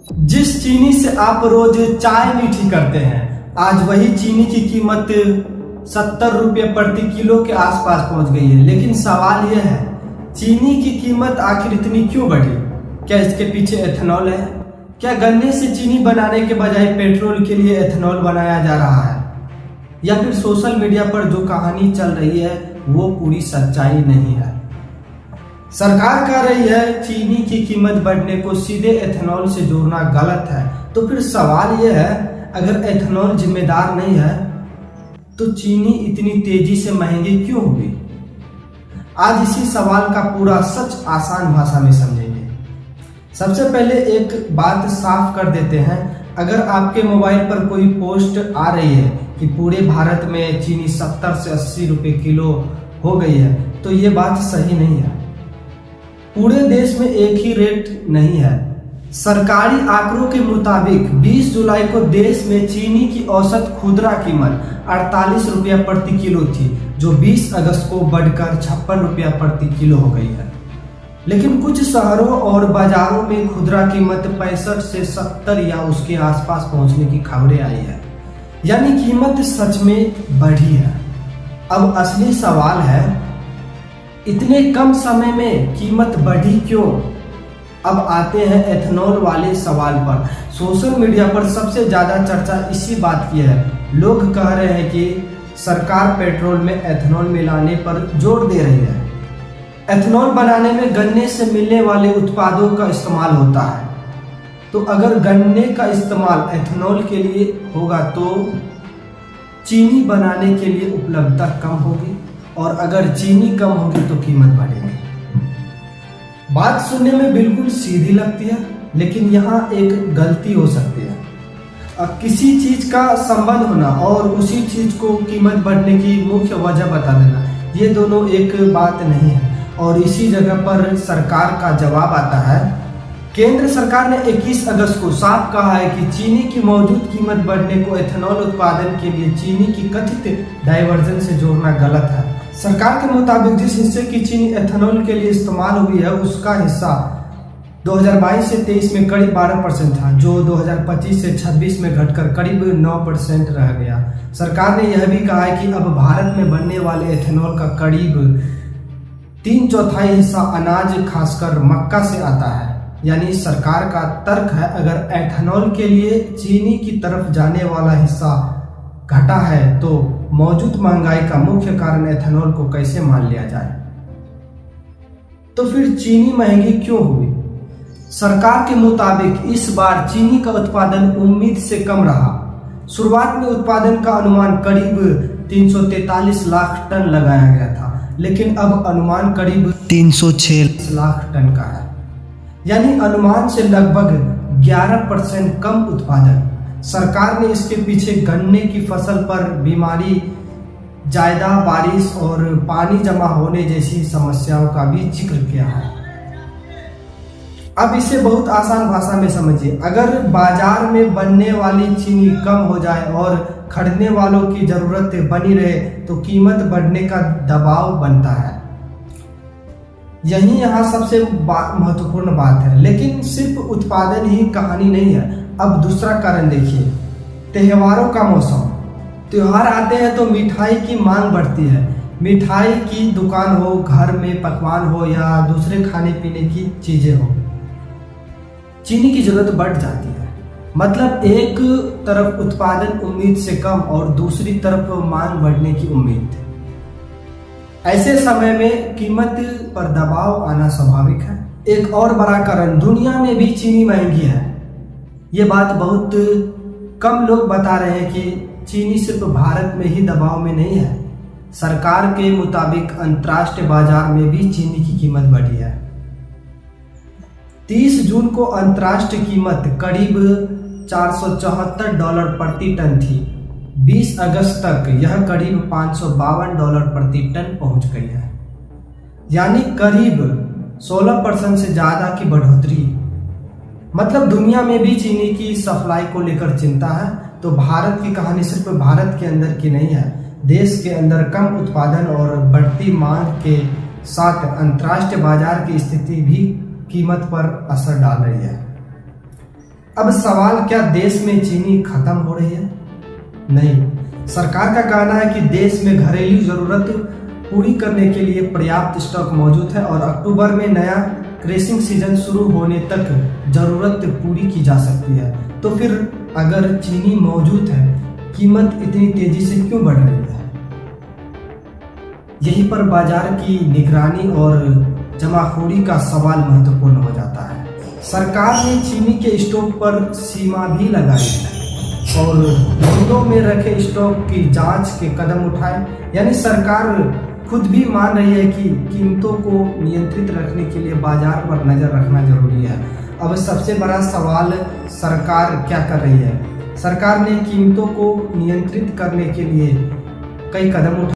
जिस चीनी से आप रोज चाय मीठी करते हैं, आज वही चीनी की कीमत 70 रुपये प्रति किलो के आसपास पहुंच गई है। लेकिन सवाल यह है, चीनी की कीमत आखिर इतनी क्यों बढ़ी? क्या इसके पीछे एथेनॉल है? क्या गन्ने से चीनी बनाने के बजाय पेट्रोल के लिए एथेनॉल बनाया जा रहा है? या फिर सोशल मीडिया पर जो कहानी चल रही है वो पूरी सच्चाई नहीं है? सरकार कह रही है चीनी की कीमत बढ़ने को सीधे एथेनॉल से जोड़ना गलत है। तो फिर सवाल यह है, अगर एथेनॉल जिम्मेदार नहीं है तो चीनी इतनी तेजी से महंगी क्यों होगी? आज इसी सवाल का पूरा सच आसान भाषा में समझेंगे। सबसे पहले एक बात साफ कर देते हैं, अगर आपके मोबाइल पर कोई पोस्ट आ रही है कि पूरे भारत में चीनी 70 से 80 रुपए किलो हो गई है, तो ये बात सही नहीं है। पूरे देश में एक ही रेट नहीं है। सरकारी आंकड़ों के मुताबिक 20 जुलाई को देश में चीनी की औसत खुदरा कीमत 48 रुपया प्रति किलो थी, जो 20 अगस्त को बढ़कर 56 रुपया प्रति किलो हो गई है। लेकिन कुछ शहरों और बाजारों में खुदरा कीमत 65 से 70 या उसके आसपास पहुंचने की खबरें आई है, यानी कीमत सच में बढ़ी है। अब असली सवाल है, इतने कम समय में कीमत बढ़ी क्यों? अब आते हैं एथेनॉल वाले सवाल पर। सोशल मीडिया पर सबसे ज्यादा चर्चा इसी बात की है। लोग कह रहे हैं कि सरकार पेट्रोल में एथेनॉल मिलाने पर जोर दे रही है। एथेनॉल बनाने में गन्ने से मिलने वाले उत्पादों का इस्तेमाल होता है, तो अगर गन्ने का इस्तेमाल एथेनॉल के लिए होगा तो चीनी बनाने के लिए उपलब्धता कम होगी, और अगर चीनी कम होगी तो कीमत बढ़ेगी। बात सुनने में बिल्कुल सीधी लगती है, लेकिन यहाँ एक गलती हो सकती है। अब किसी चीज का संबंध होना और उसी चीज को कीमत बढ़ने की मुख्य वजह बता देना, ये दोनों एक बात नहीं है। और इसी जगह पर सरकार का जवाब आता है। केंद्र सरकार ने 21 अगस्त को साफ कहा है कि चीनी की मौजूद कीमत बढ़ने को एथेनॉल उत्पादन के लिए चीनी की कथित डाइवर्जन से जोड़ना गलत है। सरकार के मुताबिक जिस हिस्से की चीनी एथेनॉल के लिए इस्तेमाल हुई है, उसका हिस्सा 2022 से 23 में करीब 12% था, जो 2025 से 26 में घटकर करीब 9% रह गया। सरकार ने यह भी कहा है कि अब भारत में बनने वाले एथेनॉल का करीब 3/4 हिस्सा अनाज खासकर मक्का से आता है। यानी सरकार का तर्क है, अगर एथेनॉल के लिए चीनी की तरफ जाने वाला हिस्सा घटा है तो मौजूद महंगाई का मुख्य कारण एथेनॉल को कैसे मान लिया जाए? तो फिर चीनी महंगी क्यों हुई? सरकार के मुताबिक इस बार चीनी का उत्पादन उम्मीद से कम रहा। शुरुआत में उत्पादन का अनुमान करीब 343 लाख टन लगाया गया था, लेकिन अब अनुमान करीब 306 लाख टन का है, यानी अनुमान से लगभग 11% कम उत्पादन। सरकार ने इसके पीछे गन्ने की फसल पर बीमारी, ज्यादा बारिश और पानी जमा होने जैसी समस्याओं का भी जिक्र किया है। अब इसे बहुत आसान भाषा में समझिए, अगर बाजार में बनने वाली चीनी कम हो जाए और खरीदने वालों की जरूरतें बनी रहे तो कीमत बढ़ने का दबाव बनता है। यही यहाँ सबसे महत्वपूर्ण बात है। लेकिन सिर्फ उत्पादन ही कहानी नहीं है। अब दूसरा कारण देखिए, त्योहारों का मौसम। त्योहार आते हैं तो मिठाई की मांग बढ़ती है। मिठाई की दुकान हो, घर में पकवान हो या दूसरे खाने पीने की चीजें हो, चीनी की जरूरत बढ़ जाती है। मतलब एक तरफ उत्पादन उम्मीद से कम और दूसरी तरफ मांग बढ़ने की उम्मीद। ऐसे समय में कीमत पर दबाव आना स्वाभाविक है। एक और बड़ा कारण, दुनिया में भी चीनी महंगी है। ये बात बहुत कम लोग बता रहे हैं कि चीनी सिर्फ भारत में ही दबाव में नहीं है। सरकार के मुताबिक अंतर्राष्ट्रीय बाजार में भी चीनी की कीमत बढ़ी है। 30 जून को अंतर्राष्ट्रीय कीमत करीब $474 प्रति टन थी। 20 अगस्त तक यह करीब $552 प्रति टन पहुंच गई है, यानी करीब 16% से ज्यादा की बढ़ोतरी। मतलब दुनिया में भी चीनी की सप्लाई को लेकर चिंता है। तो भारत की कहानी सिर्फ भारत के अंदर की नहीं है। देश के अंदर कम उत्पादन और बढ़ती मांग के साथ अंतर्राष्ट्रीय बाजार की स्थिति भी कीमत पर असर डाल रही है। अब सवाल, क्या देश में चीनी खत्म हो रही है? नहीं, सरकार का कहना है कि देश में घरेलू जरूरत पूरी करने के लिए पर्याप्त स्टॉक मौजूद है और अक्टूबर में नया क्रशिंग सीजन शुरू होने तक जरूरत पूरी की जा सकती है। तो फिर अगर चीनी मौजूद है, कीमत इतनी तेजी से क्यों बढ़ रही है? यहीं पर बाजार की निगरानी और जमाखोरी का सवाल महत्वपूर्ण हो जाता है। सरकार ने चीनी के स्टॉक पर सीमा भी लगाई है और गोदामों में रखे स्टॉक की जांच के कदम उठाए। यानी सरकार खुद भी मान रही है कि कीमतों को नियंत्रित रखने के लिए बाजार पर नजर रखना जरूरी है। अब सबसे बड़ा सवाल, सरकार क्या कर रही है? सरकार ने कीमतों को नियंत्रित करने के लिए कई कदम उठाए।